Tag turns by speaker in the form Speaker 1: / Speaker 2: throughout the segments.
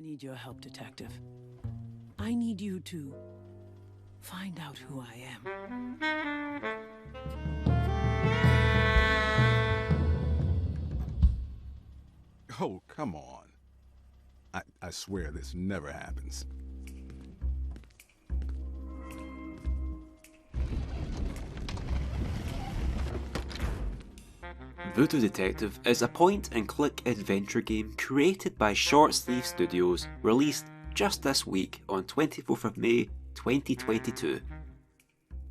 Speaker 1: I need your help, Detective. I need you to find out who I am.
Speaker 2: Oh, come on. I swear this never happens.
Speaker 3: Voodoo Detective is a point-and-click adventure game created by Short Sleeve Studios, released just this week on 24th of May 2022.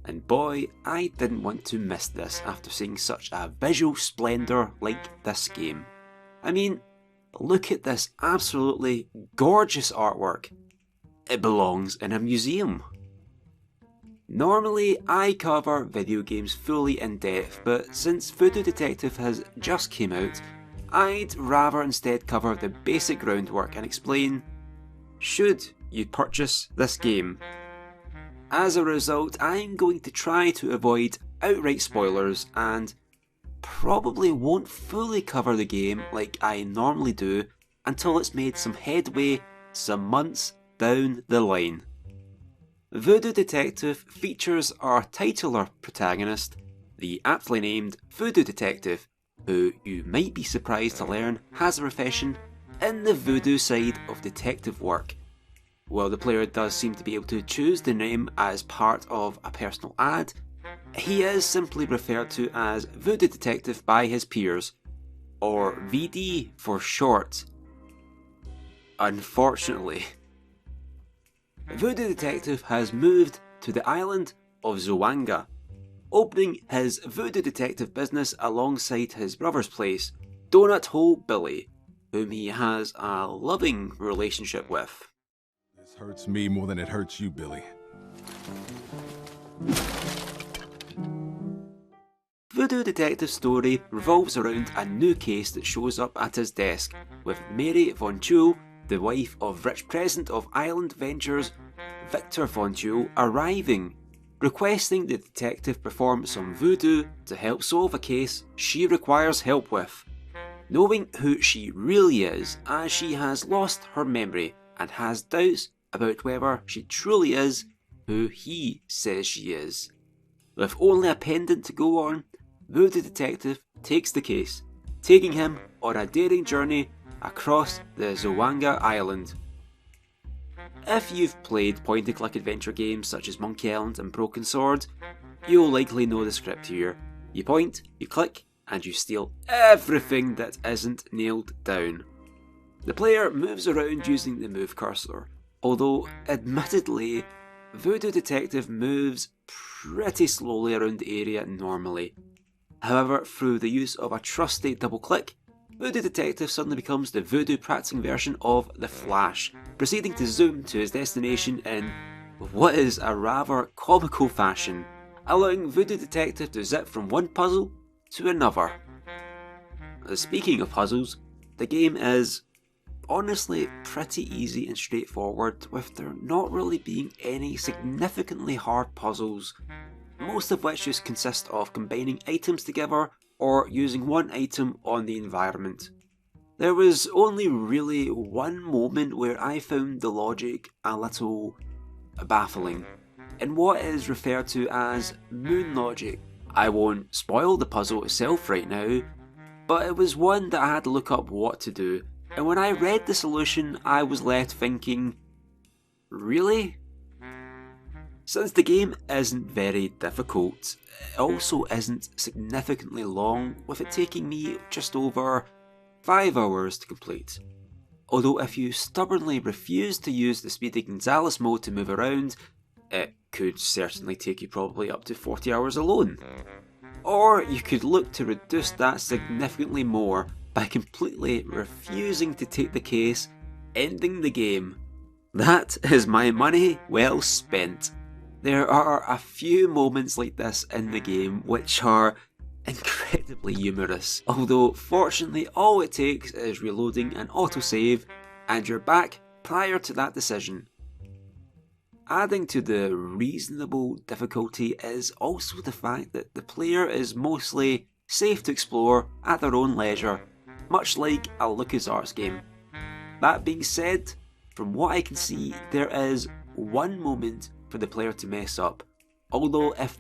Speaker 3: And boy, I didn't want to miss this after seeing such a visual splendour like this game. I mean, look at this absolutely gorgeous artwork. It belongs in a museum. Normally, I cover video games fully in depth, but since Voodoo Detective has just came out, I'd rather instead cover the basic groundwork and explain, should you purchase this game? As a result, I'm going to try to avoid outright spoilers and probably won't fully cover the game like I normally do until it's made some headway some months down the line. Voodoo Detective features our titular protagonist, the aptly named Voodoo Detective, who you might be surprised to learn has a profession in the voodoo side of detective work. While the player does seem to be able to choose the name as part of a personal ad, he is simply referred to as Voodoo Detective by his peers, or VD for short. Unfortunately, Voodoo Detective has moved to the island of Zoanga, opening his Voodoo Detective business alongside his brother's place, Donut Hole Billy, whom he has a loving relationship with.
Speaker 2: This hurts me more than it hurts you, Billy.
Speaker 3: Voodoo Detective's story revolves around a new case that shows up at his desk, with Mary Von Tuel, the wife of rich president of Island Ventures, Victor Von Tuel, arriving, requesting the detective perform some voodoo to help solve a case she requires help with. Knowing who she really is, as she has lost her memory and has doubts about whether she truly is who he says she is. With only a pendant to go on, Voodoo Detective takes the case, taking him on a daring journey across the Zoanga Island. If you've played point-and-click adventure games such as Monkey Island and Broken Sword, you'll likely know the script here. You point, you click, and you steal everything that isn't nailed down. The player moves around using the move cursor, although admittedly, Voodoo Detective moves pretty slowly around the area normally. However, through the use of a trusty double click, Voodoo Detective suddenly becomes the voodoo practicing version of the Flash, proceeding to zoom to his destination in what is a rather comical fashion, allowing Voodoo Detective to zip from one puzzle to another. Speaking of puzzles, the game is honestly pretty easy and straightforward, with there not really being any significantly hard puzzles, most of which just consist of combining items together or using one item on the environment. There was only really one moment where I found the logic a little baffling, in what is referred to as moon logic. I won't spoil the puzzle itself right now, but it was one that I had to look up what to do, and when I read the solution I was left thinking, really? Since the game isn't very difficult, it also isn't significantly long, with it taking me just over 5 hours to complete. Although if you stubbornly refuse to use the Speedy Gonzales mode to move around, it could certainly take you probably up to 40 hours alone. Or you could look to reduce that significantly more by completely refusing to take the case, ending the game. That is my money well spent. There are a few moments like this in the game which are incredibly humorous, although fortunately all it takes is reloading an autosave and you're back prior to that decision. Adding to the reasonable difficulty is also the fact that the player is mostly safe to explore at their own leisure, much like a LucasArts game. That being said, from what I can see, there is one moment for the player to mess up, although if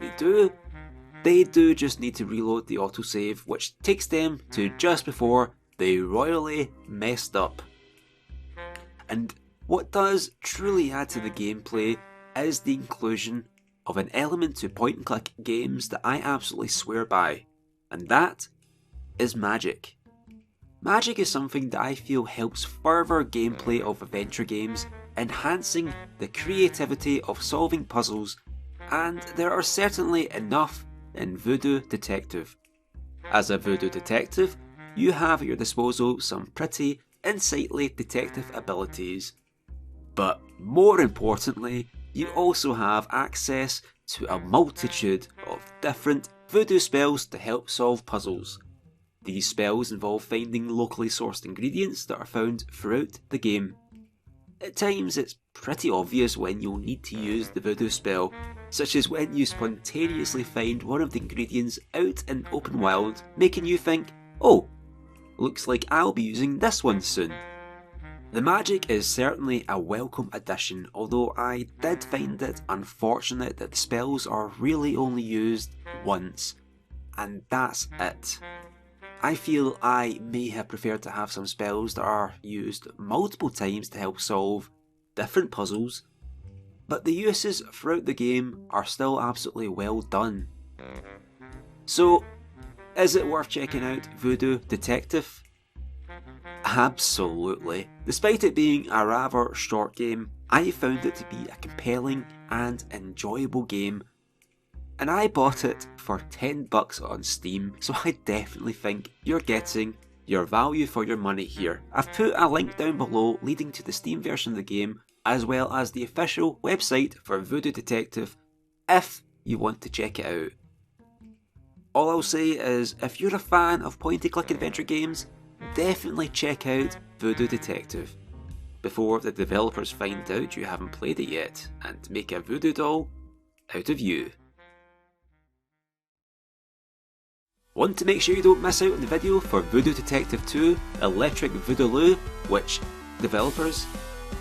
Speaker 3: they do just need to reload the autosave, which takes them to just before they royally messed up. And what does truly add to the gameplay is the inclusion of an element to point and click games that I absolutely swear by, and that is magic. Magic is something that I feel helps further gameplay of adventure games, enhancing the creativity of solving puzzles, and there are certainly enough in Voodoo Detective. As a Voodoo Detective, you have at your disposal some pretty insightly detective abilities, but more importantly, you also have access to a multitude of different voodoo spells to help solve puzzles. These spells involve finding locally sourced ingredients that are found throughout the game. At times it's pretty obvious when you'll need to use the voodoo spell, such as when you spontaneously find one of the ingredients out in open wild, making you think, oh, looks like I'll be using this one soon. The magic is certainly a welcome addition, although I did find it unfortunate that the spells are really only used once, and that's it. I feel I may have preferred to have some spells that are used multiple times to help solve different puzzles, but the uses throughout the game are still absolutely well done. So, is it worth checking out Voodoo Detective? Absolutely. Despite it being a rather short game, I found it to be a compelling and enjoyable game, and I bought it for $10 on Steam, so I definitely think you're getting your value for your money here. I've put a link down below leading to the Steam version of the game, as well as the official website for Voodoo Detective if you want to check it out. All I'll say is, if you're a fan of point-and-click adventure games, definitely check out Voodoo Detective before the developers find out you haven't played it yet and make a voodoo doll out of you. Want to make sure you don't miss out on the video for Voodoo Detective 2 Electric Voodoo, which, developers,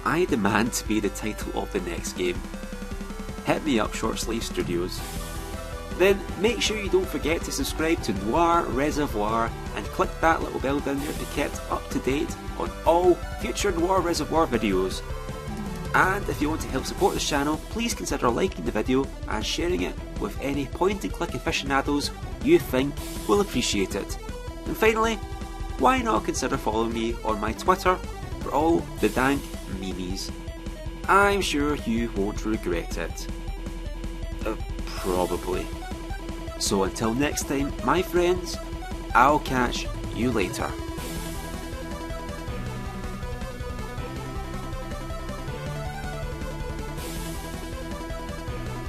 Speaker 3: I demand to be the title of the next game. Hit me up, Short Sleeve Studios. Then make sure you don't forget to subscribe to NoirReservoir and click that little bell down there to be kept up to date on all future NoirReservoir videos. And if you want to help support this channel, please consider liking the video and sharing it with any point and click aficionados you think will appreciate it. And finally, why not consider following me on my Twitter for all the dank memes? I'm sure you won't regret it. Probably. So until next time, my friends, I'll catch you later.